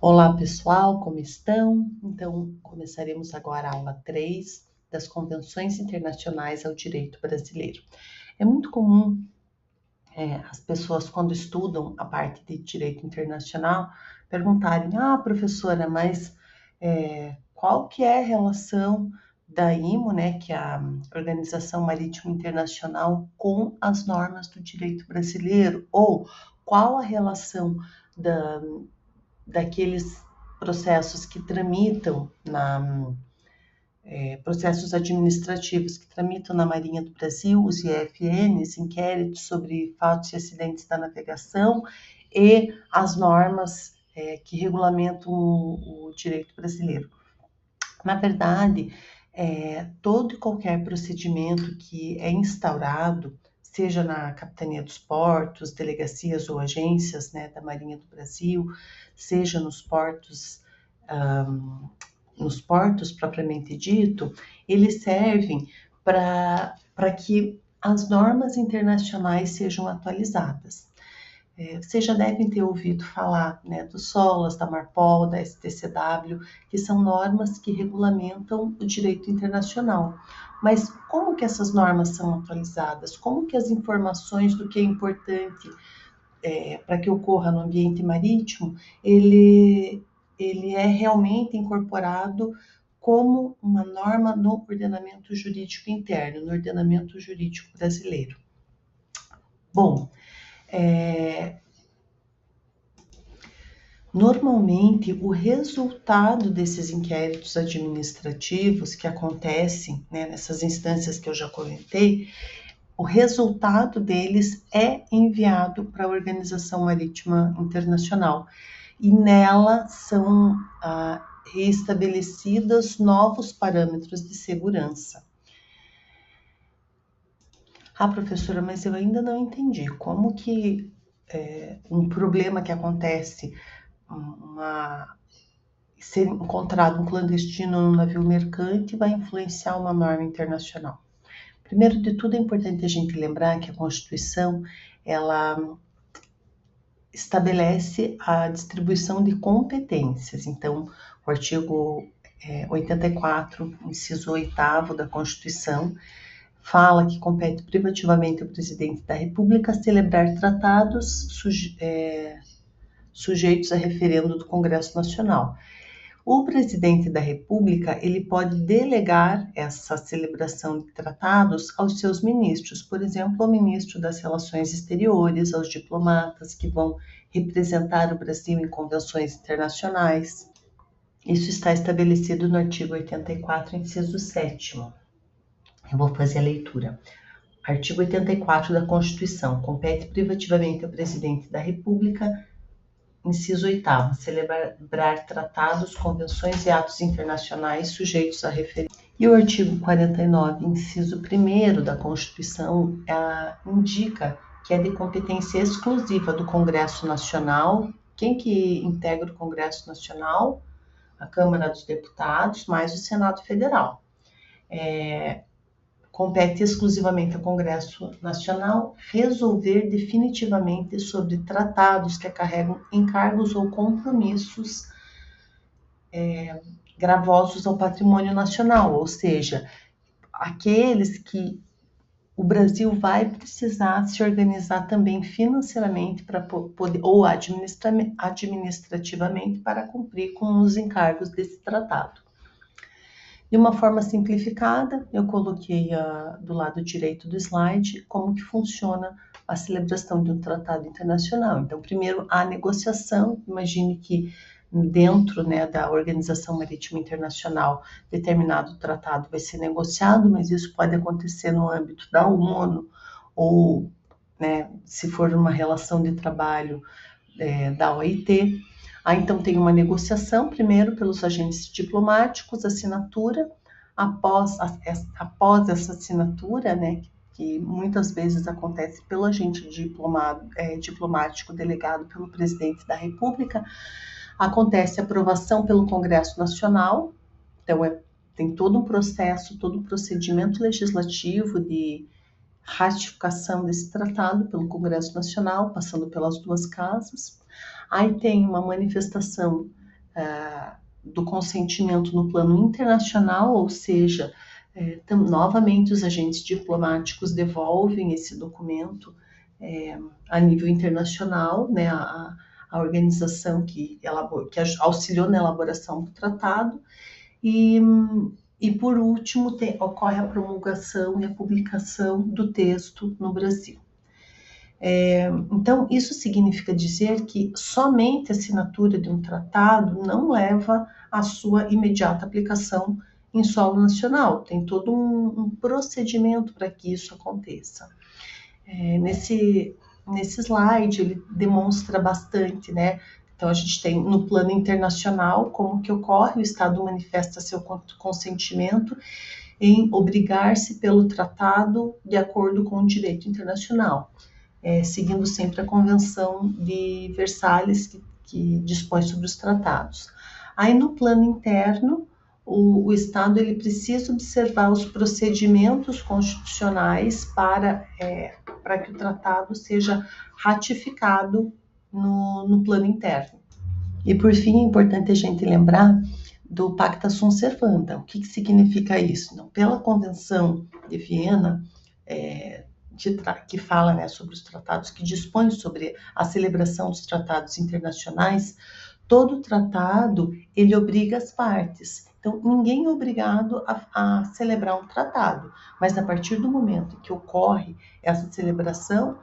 Olá pessoal, como estão? Então, começaremos agora a aula 3 das Convenções Internacionais ao Direito Brasileiro. É muito comum as pessoas, quando estudam a parte de Direito Internacional, perguntarem: professora, mas qual que é a relação da IMO, né, que é a Organização Marítima Internacional, com as normas do direito brasileiro? Ou qual a relação daqueles processos que tramitam processos administrativos que tramitam na Marinha do Brasil, os IFNs, inquéritos sobre fatos e acidentes da navegação, e as normas que regulamentam o direito brasileiro. Na verdade, todo e qualquer procedimento que é instaurado, seja na Capitania dos Portos, delegacias ou agências, né, da Marinha do Brasil, seja nos portos propriamente dito, eles servem para que as normas internacionais sejam atualizadas. Vocês já devem ter ouvido falar, né, do SOLAS, da MARPOL, da STCW, que são normas que regulamentam o direito internacional. Mas como que essas normas são atualizadas? Como que as informações do que é importante para que ocorra no ambiente marítimo, ele é realmente incorporado como uma norma no ordenamento jurídico interno, no ordenamento jurídico brasileiro? Bom, normalmente, o resultado desses inquéritos administrativos que acontecem, né, nessas instâncias que eu já comentei, o resultado deles é enviado para a Organização Marítima Internacional e nela são reestabelecidos novos parâmetros de segurança. Professora, mas eu ainda não entendi como que um problema que acontece, ser encontrado um clandestino no navio mercante vai influenciar uma norma internacional. Primeiro de tudo, é importante a gente lembrar que a Constituição, ela estabelece a distribuição de competências. Então, o artigo 84, inciso 8º da Constituição, fala que compete privativamente ao presidente da República celebrar tratados sujeitos a referendo do Congresso Nacional. O presidente da República, ele pode delegar essa celebração de tratados aos seus ministros, por exemplo, ao ministro das Relações Exteriores, aos diplomatas que vão representar o Brasil em convenções internacionais. Isso está estabelecido no artigo 84, inciso 7º. Eu vou fazer a leitura. Artigo 84 da Constituição. Compete privativamente ao presidente da República, inciso 8º, celebrar tratados, convenções e atos internacionais sujeitos a referendo. E o artigo 49, inciso 1º da Constituição, indica que é de competência exclusiva do Congresso Nacional. Quem que integra o Congresso Nacional? A Câmara dos Deputados, mais o Senado Federal. Compete exclusivamente ao Congresso Nacional resolver definitivamente sobre tratados que acarregam encargos ou compromissos gravosos ao patrimônio nacional, ou seja, aqueles que o Brasil vai precisar se organizar também financeiramente para poder, ou administrativamente, para cumprir com os encargos desse tratado. De uma forma simplificada, eu coloquei do lado direito do slide como que funciona a celebração de um tratado internacional. Então, primeiro, a negociação. Imagine que dentro, né, da Organização Marítima Internacional, determinado tratado vai ser negociado, mas isso pode acontecer no âmbito da ONU ou, né, se for uma relação de trabalho da OIT. Então tem uma negociação, primeiro pelos agentes diplomáticos, assinatura. Após essa assinatura, né, que muitas vezes acontece pelo agente diplomático delegado pelo presidente da República, acontece a aprovação pelo Congresso Nacional. Então tem todo um processo, todo um procedimento legislativo de ratificação desse tratado pelo Congresso Nacional, passando pelas duas casas. Aí tem uma manifestação do consentimento no plano internacional, ou seja, novamente os agentes diplomáticos devolvem esse documento a nível internacional, né, a organização que auxiliou na elaboração do tratado, e por último, ocorre a promulgação e a publicação do texto no Brasil. Então, isso significa dizer que somente a assinatura de um tratado não leva à sua imediata aplicação em solo nacional. Tem todo um procedimento para que isso aconteça. Nesse slide, ele demonstra bastante, né? Então, a gente tem no plano internacional como que ocorre, o Estado manifesta seu consentimento em obrigar-se pelo tratado de acordo com o direito internacional, seguindo sempre a Convenção de Versalhes, que dispõe sobre os tratados. Aí, no plano interno, o Estado ele precisa observar os procedimentos constitucionais para que o tratado seja ratificado no plano interno. E, por fim, é importante a gente lembrar do Pacta Sunt Servanda. O que significa isso? Então, pela Convenção de Viena, que fala, né, sobre os tratados, que dispõe sobre a celebração dos tratados internacionais, todo tratado, ele obriga as partes. Então, ninguém é obrigado a celebrar um tratado, mas a partir do momento que ocorre essa celebração,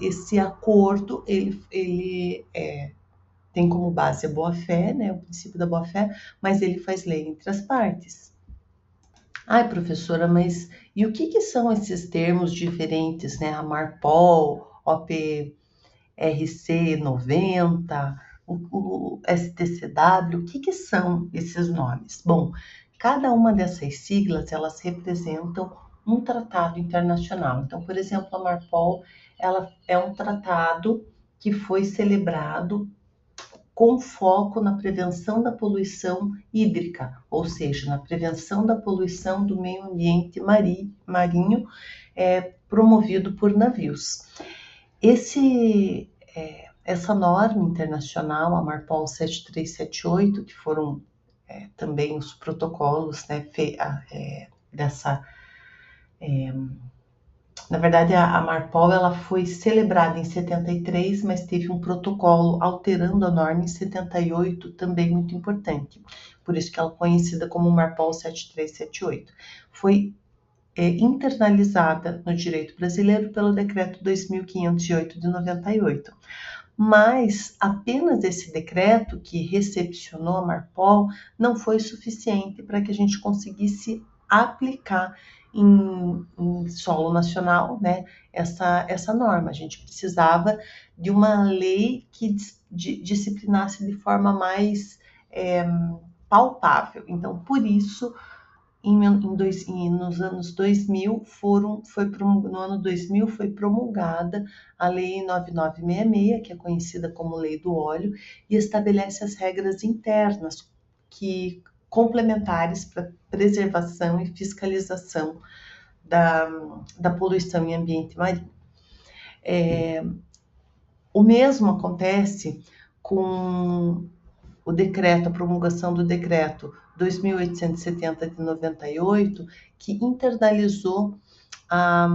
esse acordo, ele tem como base a boa-fé, né, o princípio da boa-fé, mas ele faz lei entre as partes. Ai, professora, mas e o que são esses termos diferentes, né? A Marpol, OPRC 90, o STCW, o que são esses nomes? Bom, cada uma dessas siglas, elas representam um tratado internacional. Então, por exemplo, a Marpol, ela é um tratado que foi celebrado com foco na prevenção da poluição hídrica, ou seja, na prevenção da poluição do meio ambiente marinho promovido por navios. Essa norma internacional, a Marpol 7378, que foram também os protocolos, né, na verdade, a Marpol ela foi celebrada em 73, mas teve um protocolo alterando a norma em 78, também muito importante. Por isso que ela é conhecida como Marpol 7378. Foi internalizada no direito brasileiro pelo Decreto 2508 de 98. Mas apenas esse decreto que recepcionou a Marpol não foi suficiente para que a gente conseguisse aplicar em solo nacional, né, essa norma. A gente precisava de uma lei que disciplinasse de forma mais palpável. Então, por isso, nos anos 2000, no ano 2000 foi promulgada a Lei 9966, que é conhecida como Lei do Óleo, e estabelece as regras internas complementares para preservação e fiscalização da poluição em ambiente marinho. O mesmo acontece com o decreto, a promulgação do decreto 2870 de 98, que internalizou a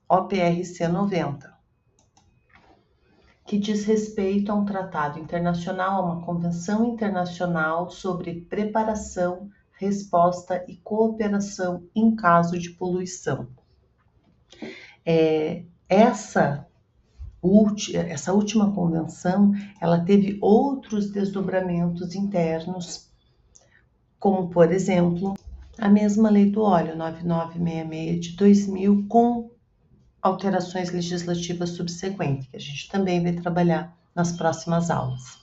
OPRC 90, que diz respeito a um tratado internacional, a uma convenção internacional sobre preparação, resposta e cooperação em caso de poluição. Essa última convenção, ela teve outros desdobramentos internos, como, por exemplo, a mesma Lei do Óleo 9966 de 2000, com alterações legislativas subsequentes, que a gente também vai trabalhar nas próximas aulas.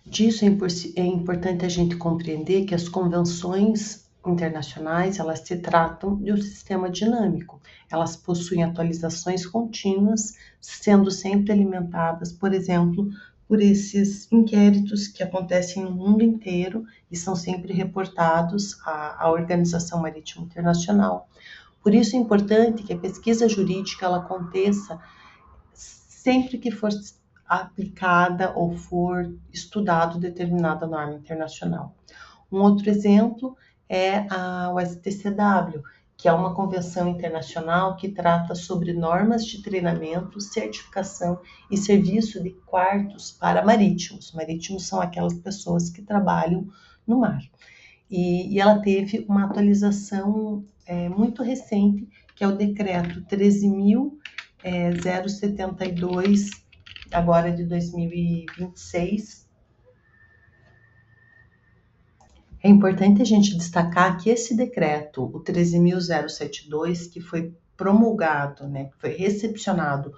Disso é importante a gente compreender que as convenções internacionais, elas se tratam de um sistema dinâmico. Elas possuem atualizações contínuas, sendo sempre alimentadas, por exemplo, por esses inquéritos que acontecem no mundo inteiro e são sempre reportados à Organização Marítima Internacional. Por isso é importante que a pesquisa jurídica ela aconteça sempre que for aplicada ou for estudado determinada norma internacional. Um outro exemplo é o STCW, que é uma convenção internacional que trata sobre normas de treinamento, certificação e serviço de quartos para marítimos. Marítimos são aquelas pessoas que trabalham no mar. E ela teve uma atualização muito recente, que é o decreto 13.072, agora de 2026. É importante a gente destacar que esse decreto, o 13.072, que foi promulgado, né, que foi recepcionado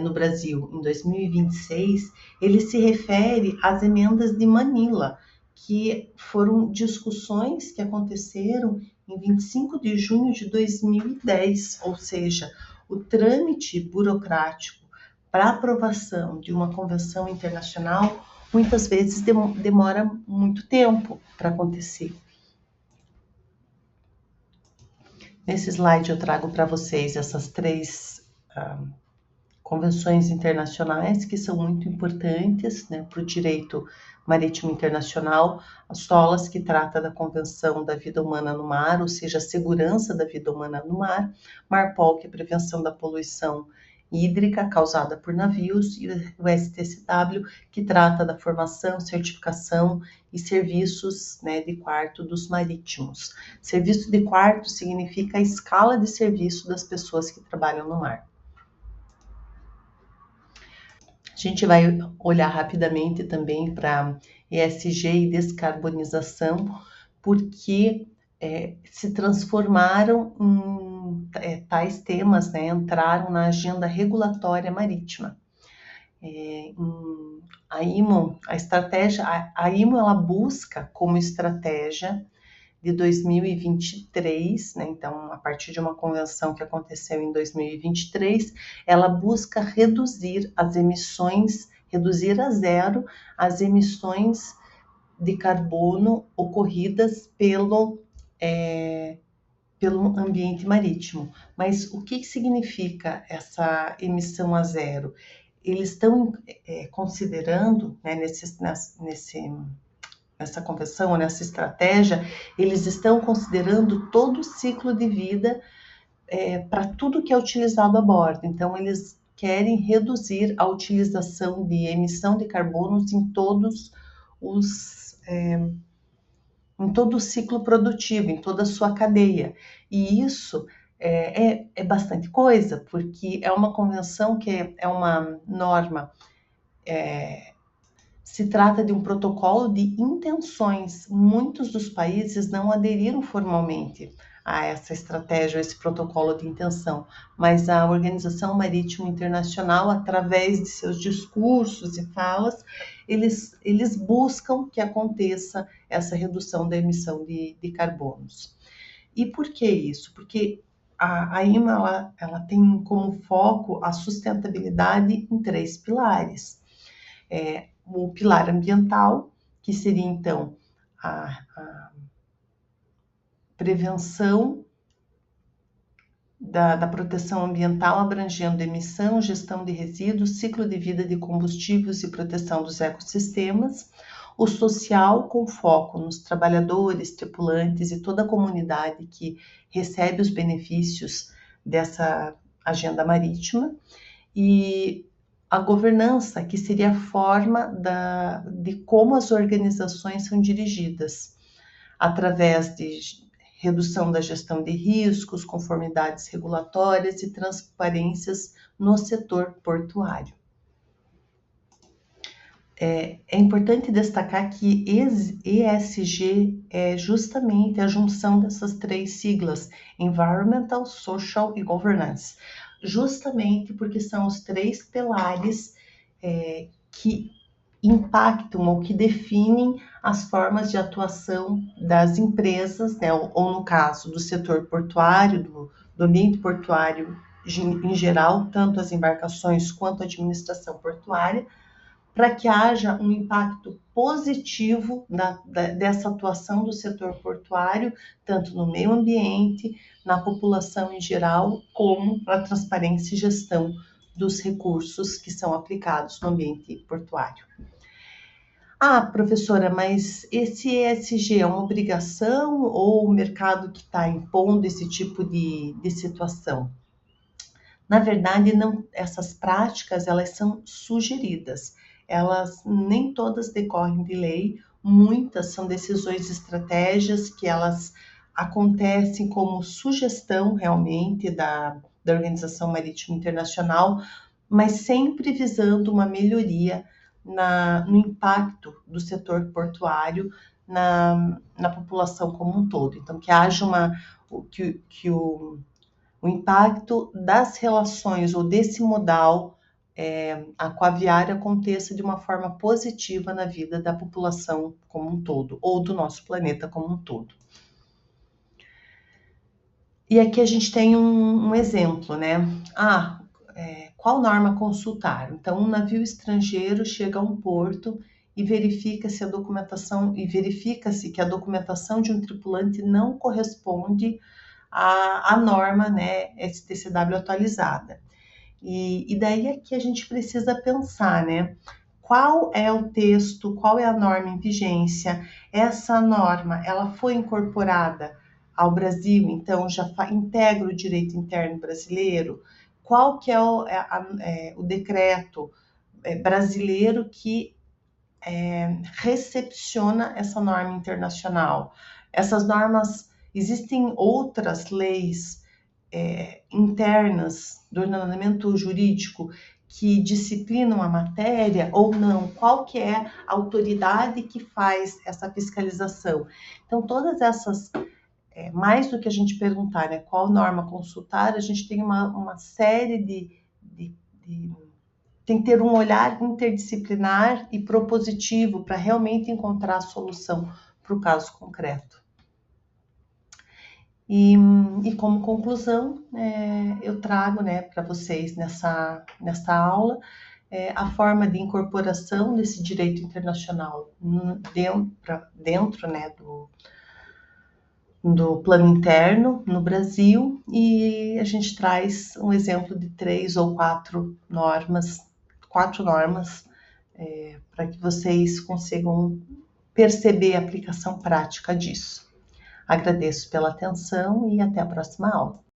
no Brasil em 2026, ele se refere às emendas de Manila, que foram discussões que aconteceram em 25 de junho de 2010, ou seja, o trâmite burocrático para aprovação de uma convenção internacional muitas vezes demora muito tempo para acontecer. Nesse slide eu trago para vocês essas três convenções internacionais que são muito importantes, né, para o direito marítimo internacional. A SOLAS, que trata da Convenção da Vida Humana no Mar, ou seja, a segurança da vida humana no mar. MARPOL, que é a prevenção da poluição hídrica causada por navios, e o STCW, que trata da formação, certificação e serviços, né, de quarto dos marítimos. Serviço de quarto significa a escala de serviço das pessoas que trabalham no mar. A gente vai olhar rapidamente também para ESG e descarbonização, porque se transformaram em tais temas, né, entraram na agenda regulatória marítima. A IMO, a IMO ela busca como estratégia de 2023, né? Então, a partir de uma convenção que aconteceu em 2023, ela busca reduzir as emissões, reduzir a zero as emissões de carbono ocorridas pelo ambiente marítimo. Mas o que significa essa emissão a zero? Eles estão considerando, né, nessa convenção, nessa estratégia, eles estão considerando todo o ciclo de vida para tudo que é utilizado a bordo. Então, eles querem reduzir a utilização de emissão de carbonos em todo o ciclo produtivo, em toda a sua cadeia. E isso é bastante coisa, porque é uma convenção que é uma norma, se trata de um protocolo de intenções. Muitos dos países não aderiram formalmente a essa estratégia, a esse protocolo de intenção, mas a Organização Marítima Internacional, através de seus discursos e falas, eles buscam que aconteça essa redução da emissão de carbonos. E por que isso? Porque a IMO ela tem como foco a sustentabilidade em 3 pilares. O pilar ambiental, que seria então a prevenção da proteção ambiental, abrangendo emissão, gestão de resíduos, ciclo de vida de combustíveis e proteção dos ecossistemas. O social, com foco nos trabalhadores, tripulantes e toda a comunidade que recebe os benefícios dessa agenda marítima. E a governança, que seria a forma de como as organizações são dirigidas, através de redução da gestão de riscos, conformidades regulatórias e transparências no setor portuário. É importante destacar que ESG é justamente a junção dessas 3 siglas, Environmental, Social e Governance, justamente porque são os 3 pilares que impactam ou que definem as formas de atuação das empresas, né, ou no caso do setor portuário, do ambiente portuário em geral, tanto as embarcações quanto a administração portuária, para que haja um impacto positivo dessa atuação do setor portuário, tanto no meio ambiente, na população em geral, como na transparência e gestão dos recursos que são aplicados no ambiente portuário. Ah, professora, mas esse ESG é uma obrigação ou o mercado que está impondo esse tipo de situação? Na verdade, não, essas práticas elas são sugeridas. Elas nem todas decorrem de lei, muitas são decisões, estratégias que elas acontecem como sugestão realmente da Organização Marítima Internacional, mas sempre visando uma melhoria no impacto do setor portuário na população como um todo. Então, que haja que o impacto das relações ou desse modal aquaviário aconteça de uma forma positiva na vida da população como um todo, ou do nosso planeta como um todo. E aqui a gente tem um exemplo, né? Qual norma consultar? Então, um navio estrangeiro chega a um porto e verifica-se que a documentação de um tripulante não corresponde à norma, né, STCW atualizada. E daí é que a gente precisa pensar, né? Qual é o texto, qual é a norma em vigência? Essa norma, ela foi incorporada ao Brasil, então já integra o direito interno brasileiro? Qual que é o decreto brasileiro que recepciona essa norma internacional? Essas normas, existem outras leis internas do ordenamento jurídico que disciplinam a matéria ou não? Qual que é a autoridade que faz essa fiscalização? Então, todas essas, mais do que a gente perguntar, né, qual norma consultar, a gente tem uma série tem que ter um olhar interdisciplinar e propositivo para realmente encontrar a solução para o caso concreto. E como conclusão, eu trago, né, para vocês nessa aula a forma de incorporação desse direito internacional dentro né, do plano interno no Brasil, e a gente traz um exemplo de 3 ou 4 normas para que vocês consigam perceber a aplicação prática disso. Agradeço pela atenção e até a próxima aula.